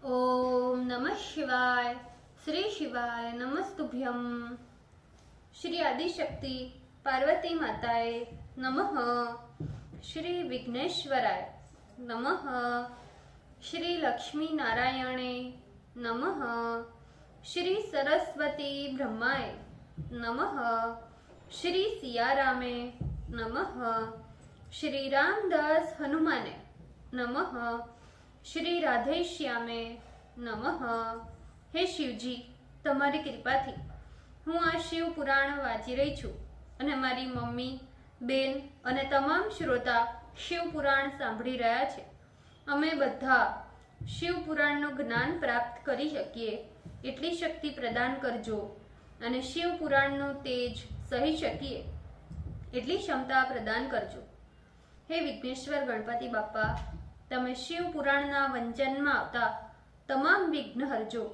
ओम नमः शिवाय। श्री शिवाय नमस्तुभ्यम। श्री आदिशक्ति पार्वती माताए नमः। श्री विघ्नेश्वराय नमः। श्री लक्ष्मी नारायणे नमः। श्री सरस्वती ब्रह्माय नमः। श्री सियारामे नमः। श्री रामदास हनुमाने नमः। श्री राधेश्यामे नमः। हे शिवजी, તમારી કૃપાથી હું આ શિવ પુરાણ વાંચી રહી છું અને મારી મમ્મી, બેન અને તમામ શ્રોતા શિવ પુરાણ સાંભળી રહ્યા છે. અમે બધા શિવ પુરાણનું જ્ઞાન પ્રાપ્ત કરી શકીએ એટલી શક્તિ પ્રદાન કરજો અને શિવ પુરાણનું તેજ સહી શકીએ એટલી ક્ષમતા પ્રદાન કરજો. હે વિઘ્નેશ્વર ગણપતિ બાપા, તમે શિવ પુરાણના વંચનમાં આવતા તમામ વિઘ્ન હરજો.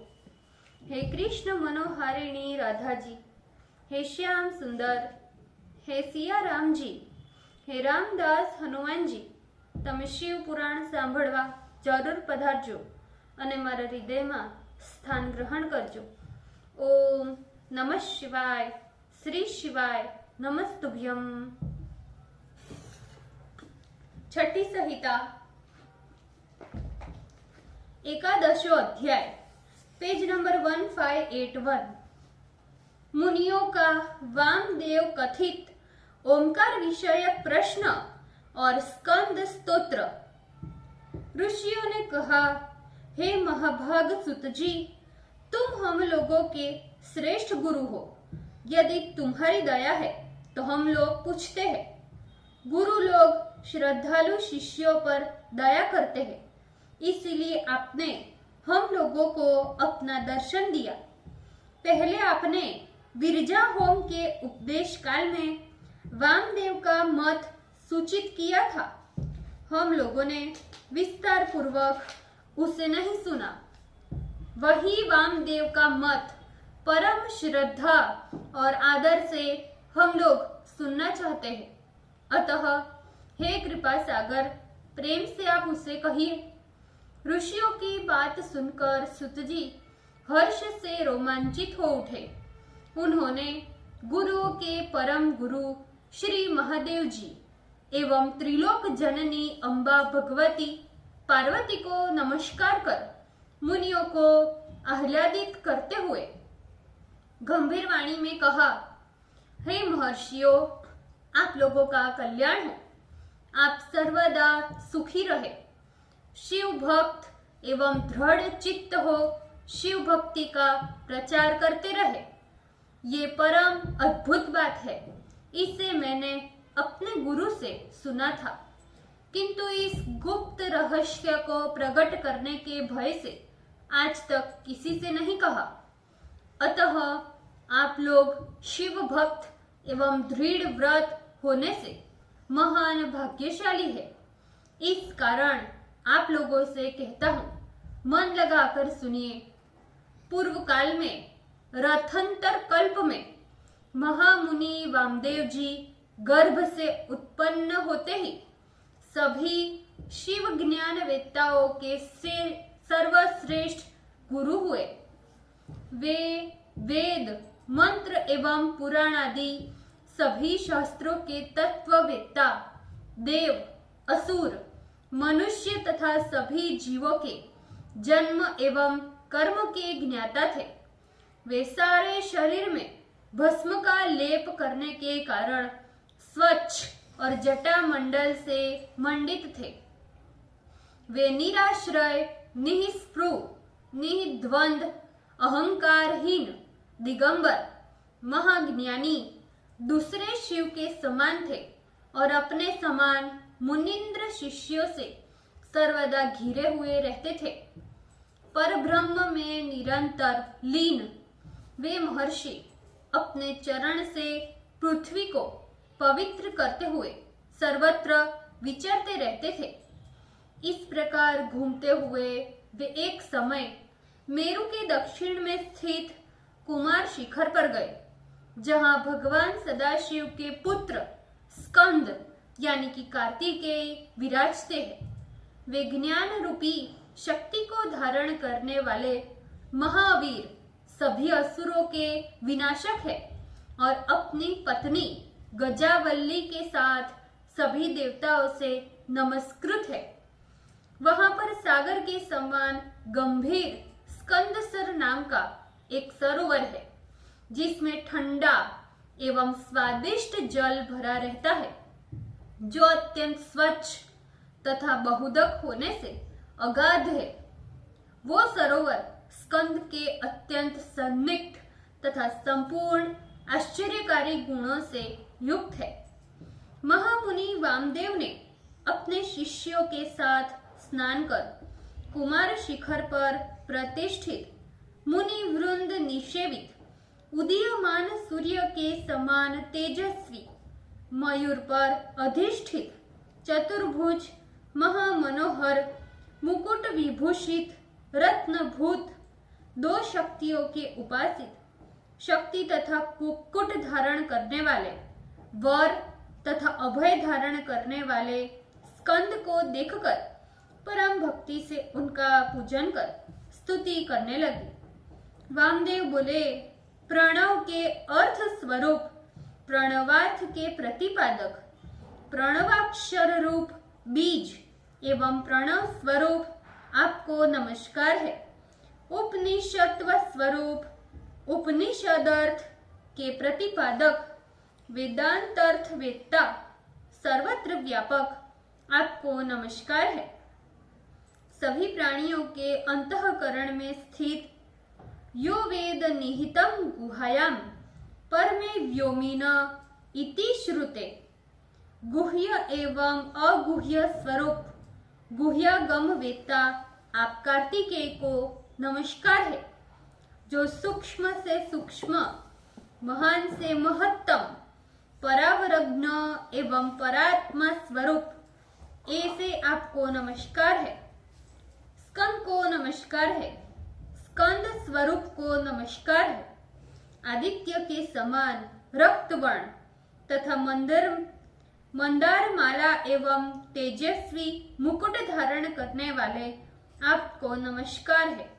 हे कृष्ण मनोहारिणी राधा जी, हे श्याम सुंदर, हे सिया राम जी, हे रामदास हनुमान जी, તમે શિવ પુરાણ સાંભળવા જરૂર પધારજો અને મારા હૃદયમાં સ્થાન ગ્રહણ કરજો. ઓમ નમઃ શિવાય. શ્રી શિવાય નમસ્તુભ્યમ. छठी संहिता एकादशो अध्याय, पेज नंबर 1581। मुनियों का वामदेव कथित ओमकार विषयक प्रश्न और स्कंद स्तोत्र। ऋषियों ने कहा, हे महाभाग सुत जी, तुम हम लोगों के श्रेष्ठ गुरु हो। यदि तुम्हारी दया है तो हम लोग पूछते हैं। गुरु लोग श्रद्धालु शिष्यों पर दया करते हैं, इसलिए आपने हम लोगों को अपना दर्शन दिया। पहले आपने विरजा होम के उपदेश काल में वामदेव का मत सूचित किया था। हम लोगों ने विस्तार पूर्वक उसे नहीं सुना। वही वामदेव का मत परम श्रद्धा और आदर से हम लोग सुनना चाहते हैं। अतः हे कृपा सागर, प्रेम से आप उसे कहिए। ऋषियों की बात सुनकर सुत जी हर्ष से रोमांचित हो उठे। उन्होंने गुरुओं के परम गुरु श्री महादेव जी एवं त्रिलोक जननी अम्बा भगवती पार्वती को नमस्कार कर मुनियों को आह्लादित करते हुए गंभीर वाणी में कहा, हे महर्षियों, आप लोगों का कल्याण हो। आप सर्वदा सुखी रहे। शिव भक्त एवं दृढ़ चित्त हो शिव भक्ति का प्रचार करते रहे। ये परम अद्भुत बात है। इसे मैंने अपने गुरु से सुना था, किंतु इस गुप्त रहस्य को प्रकट करने के भय से आज तक किसी से नहीं कहा। अतः आप लोग शिव भक्त एवं दृढ़ व्रत होने से महान भाग्यशाली है। इस कारण आप लोगों से कहता हूं, मन लगाकर सुनिए। पूर्व काल में रथंतर कल्प में महामुनि वामदेव जी गर्भ से उत्पन्न होते ही सभी शिव ज्ञान वेत्ताओं के सर्वश्रेष्ठ गुरु हुए। वे वेद, मंत्र एवं पुराण आदि सभी शास्त्रों के तत्ववेत्ता, देव, असुर, मनुष्य तथा सभी जीवों के जन्म एवं कर्म के ज्ञाता थे। वे सारे शरीर में भस्म का लेप करने के कारण स्वच्छ और जटा मंडल से मंडित थे। वे निराश्रय, निस्पृह, निद्वंद, अहंकारहीन, दिगंबर, महाज्ञानी, दूसरे शिव के समान थे और अपने समान मुनिंद्र शिष्यों से सर्वदा घिरे हुए रहते थे। पर ब्रह्म में निरंतर लीन वे महर्षि अपने चरण से पृथ्वी को पवित्र करते हुए सर्वत्र विचरते रहते थे। इस प्रकार घूमते हुए वे एक समय मेरु के दक्षिण में स्थित कुमार शिखर पर गए, जहां भगवान सदाशिव के पुत्र स्कंद यानी कि कार्तिकेय विराजते हैं। वे ज्ञान रूपी शक्ति को धारण करने वाले महावीर सभी असुरों के विनाशक है और अपनी पत्नी गजावल्ली के साथ सभी देवताओं से नमस्कृत है। वहां पर सागर के समान गंभीर स्कंदसर नाम का एक सरोवर है, जिसमें ठंडा एवं स्वादिष्ट जल भरा रहता है, जो अत्यंत स्वच्छ तथा बहुदक होने से अगाध है। वो सरोवर स्कंद के अत्यंत सन्निग्ध तथा संपूर्ण आश्चर्यकारी गुणों से युक्त है। महामुनि वामदेव ने अपने शिष्यों के साथ स्नान कर कुमार शिखर पर प्रतिष्ठित मुनि वृंद निषेवित उदीयमान सूर्य के समान तेजस्वी मयूर पर अधिष्ठित चतुर्भुज महामनोहर मुकुट विभूषित रत्नभूत दो शक्तियों के उपासित शक्ति तथा कुक्कुट धारण करने वाले वर तथा अभय धारण करने वाले स्कंद को देखकर परम भक्ति से उनका पूजन कर स्तुति करने लगे। वामदेव बोले, प्रणव के अर्थ स्वरूप प्रणवार्थ के प्रतिपादक प्रणवाक्षर रूप बीज एवं प्रणव स्वरूप आपको नमस्कार है। उपनिषत्व स्वरूप उपनिषदर्थ के प्रतिपादक वेदांतर्थ वेत्ता सर्वत्र व्यापक आपको नमस्कार है। सभी प्राणियों के अंतःकरण में स्थित यो वेद निहितम गुहायाम परमे व्योमिन इति श्रुते गुह्य एवं अगुह्य स्वरूप गुह्यगम वेत्ता आप कार्तिकेय को नमस्कार है, जो सूक्ष्म से सूक्ष्म महान से महत्तम परावरज्ञ एवं परात्मा स्वरूप ऐसे आपको नमस्कार है। स्कंद को नमस्कार है, स्कंद स्वरूप को नमस्कार है। आदित्य के समान रक्तवर्ण तथा मंदार माला एवं तेजस्वी मुकुट धारण करने वाले आपको नमस्कार है।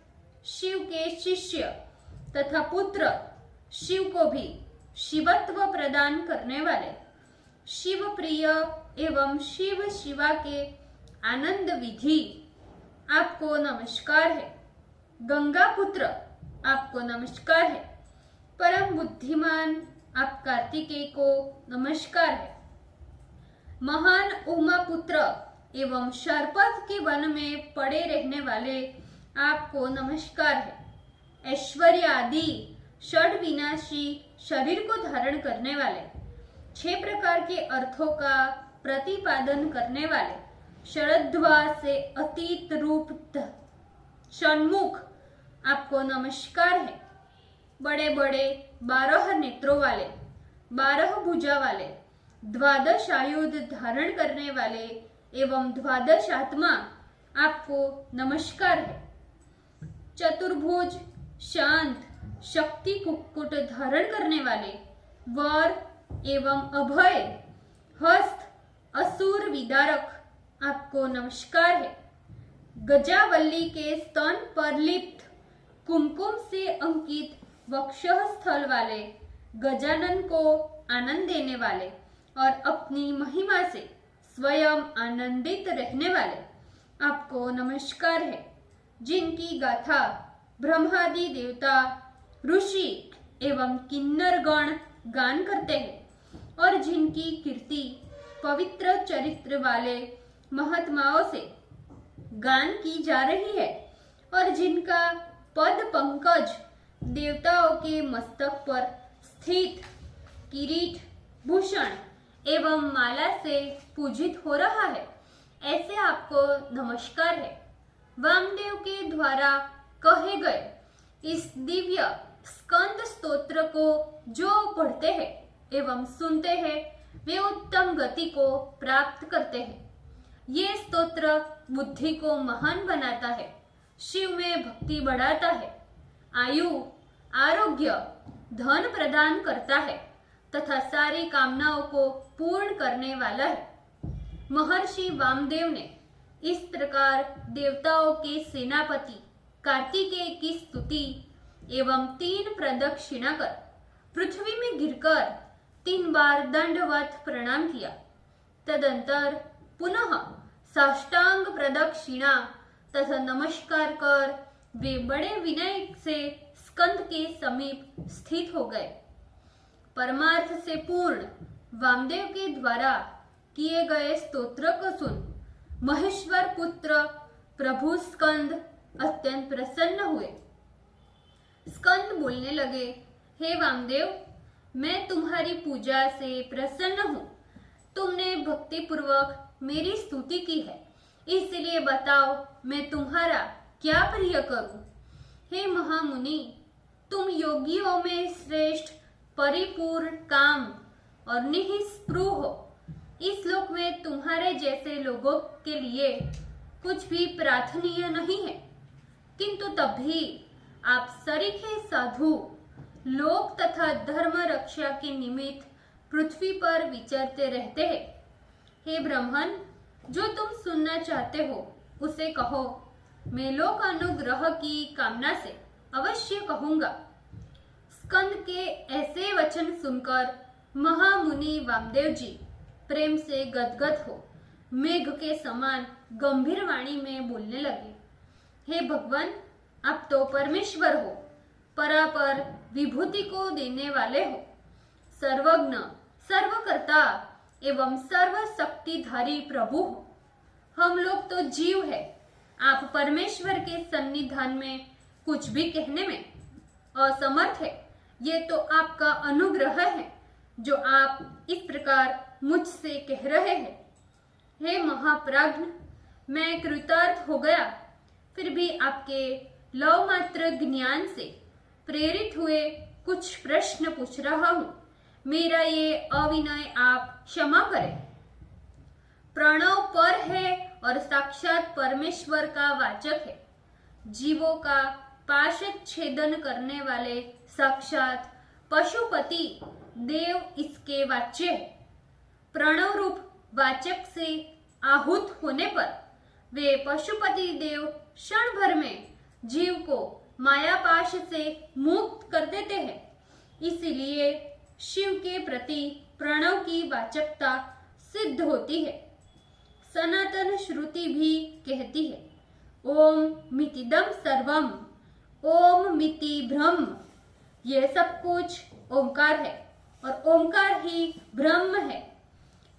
शिव के शिष्य तथा पुत्र शिव को भी शिवत्व प्रदान करने वाले शिव प्रिय एवं शिव शिवा के आनंद विधि आपको नमस्कार है। गंगा पुत्र आपको नमस्कार है। परम बुद्धिमान आप कार्तिकेय को नमस्कार है। महान उमा पुत्र एवं शरपथ के वन में पड़े रहने वाले आपको नमस्कार है। ऐश्वर्य आदि षड विनाशी शरीर को धारण करने वाले 6 प्रकार के अर्थों का प्रतिपादन करने वाले शरद्वा से अतीत रूप षण्मुख आपको नमस्कार है। बड़े बड़े 12 नेत्रों वाले 12 भुजा वाले 12 आयुध धारण करने वाले एवं 12 आत्मा आपको नमस्कार है। चतुर्भुज शांत शक्ति कुक्कुट धारण करने वाले वर एवं अभय हस्त असुर विदारक आपको नमस्कार है। गजावल्ली के स्तन पर लिप्त कुमकुम से अंकित वक्षः स्थल वाले गजानन को आनंद देने वाले और अपनी महिमा से स्वयं आनंदित रहने वाले आपको नमस्कार है, जिनकी गाथा ब्रह्मादि देवता ऋषि एवं किन्नर गण गान करते हैं और जिनकी कीर्ति पवित्र चरित्र वाले महात्माओं से गान की जा रही है और जिनका पद पंकज देवताओं के मस्तक पर स्थित किरीट भूषण एवं माला से पूजित हो रहा है, ऐसे आपको नमस्कार है। वामदेव के द्वारा कहे गए इस दिव्य स्कंद स्तोत्र को जो पढ़ते हैं एवं सुनते हैं वे उत्तम गति को प्राप्त करते हैं। ये स्तोत्र बुद्धि को महान बनाता है, शिव में भक्ति बढ़ाता है, आयु आरोग्य धन प्रदान करता है तथा सारी कामनाओं को पूर्ण करने वाला है। महर्षि वामदेव ने इस प्रकार देवताओं के सेनापति कार्तिकेय की स्तुति एवं 3 प्रदक्षिणा कर पृथ्वी में गिरकर 3 बार दंडवत प्रणाम किया। तदंतर पुनः साष्टांग प्रदक्षिणा तथा नमस्कार कर वे बड़े विनय से स्कंद के समीप स्थित हो गए। परमार्थ से पूर्ण वामदेव के द्वारा किए गए स्तोत्र को सुन महेश्वर पुत्र प्रभु स्कंद अत्यंत प्रसन्न हुए। स्कंद बोलने लगे, हे वामदेव, मैं तुम्हारी पूजा से प्रसन्न हूँ। तुमने भक्ति पूर्वक मेरी स्तुति की है, इसलिए बताओ मैं तुम्हारा क्या प्रिय करूं। हे महामुनि, तुम योगियों में श्रेष्ठ, परिपूर्ण काम और निःस्पृह हो। इस लोक में तुम्हारे जैसे लोगों के लिए कुछ भी प्रार्थनीय नहीं है, किंतु तब भी आप सरीखे साधु लोक तथा धर्म रक्षा के निमित्त पृथ्वी पर विचरते रहते हैं। हे ब्राह्मण, जो तुम सुनना चाहते हो उसे कहो, मैं लोक अनुग्रह की कामना से अवश्य कहूंगा। स्कंद के ऐसे वचन सुनकर महामुनि वामदेव जी प्रेम से गदगद हो मेघ के समान गंभीर वाणी में बोलने लगे, हे भगवान, आप तो परमेश्वर हो, परापर विभूति को देने वाले हो, सर्वज्ञ, सर्वकर्ता एवं सर्वशक्तिधारी प्रभु हो। हम लोग तो जीव है, आप परमेश्वर के सन्निधान में कुछ भी कहने में असमर्थ है। ये तो आपका अनुग्रह है जो आप इस प्रकार मुझसे कह रहे हैं। हे महाप्राज्ञ, मैं कृतार्थ हो गया, फिर भी आपके लव मात्र ज्ञान से प्रेरित हुए कुछ प्रश्न पूछ रहा हूँ। मेरा ये अविनय आप क्षमा करें। प्रणव पर है और साक्षात परमेश्वर का वाचक है। जीवों का पाशद छेदन करने वाले साक्षात पशुपति देव इसके वाच्य है। प्रणव रूप वाचक से आहूत होने पर वे पशुपति देव क्षण भर में जीव को मायापाश से मुक्त कर देते हैं। इसलिए शिव के प्रति प्रणव की वाचकता सिद्ध होती है। सनातन श्रुति भी कहती है, ओम मितिदम सर्वम, ओम मिति ब्रह्म। यह सब कुछ ओंकार है और ओंकार ही ब्रह्म है।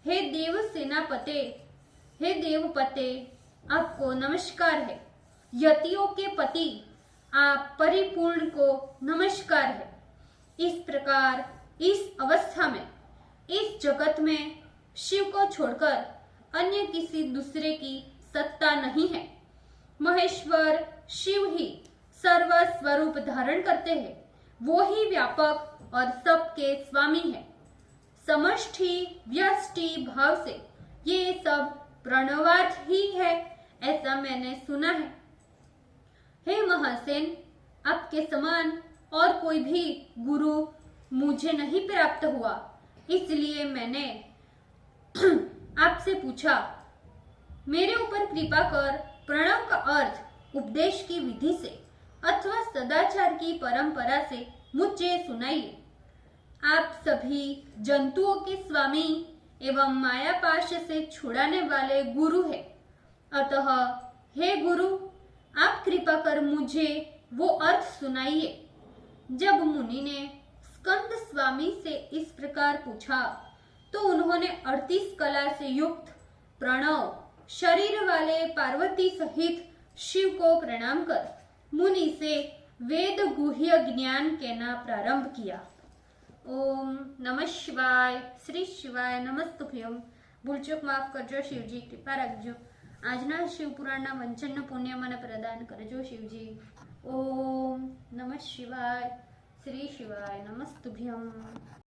हे देव सेनापते, हे देवपते, आपको नमस्कार है। यतियों के पति आप परिपूर्ण को नमस्कार है। इस प्रकार इस अवस्था में इस जगत में शिव को छोड़कर अन्य किसी दूसरे की सत्ता नहीं है। महेश्वर शिव ही सर्व स्वरूप धारण करते हैं। वो ही व्यापक और सबके स्वामी है। समष्टि व्यष्टि भाव से ये सब प्रणवार्थ ही है, ऐसा मैंने सुना है। हे महासेन, आपके समान और कोई भी गुरु मुझे नहीं प्राप्त हुआ, इसलिए मैंने आपसे पूछा। मेरे ऊपर कृपा कर प्रणव का अर्थ उपदेश की विधि से अथवा सदाचार की परंपरा से मुझे सुनाइए। आप सभी जंतुओं के स्वामी एवं मायापाश से छुड़ाने वाले गुरु हैं। अतः हे गुरु, आप कृपा कर मुझे वो अर्थ सुनाइए। जब मुनि ने स्कंद स्वामी से इस प्रकार पूछा तो उन्होंने 38 कला से युक्त प्रणव शरीर वाले पार्वती सहित शिव को प्रणाम कर मुनि से वेद गुह्य ज्ञान कहना प्रारंभ किया। ओम नमः शिवाय। श्री शिवाय नमस्तुभ्यम। भूलचूक माफ करजो शिवजी, कृपा रखजो। આજના શિવપુરાણના વંચનનું પુણ્ય મને પ્રદાન કરજો શિવજી। ઓમ નમઃ શિવાય। શ્રી શિવાય નમસ્તુભ્યમ।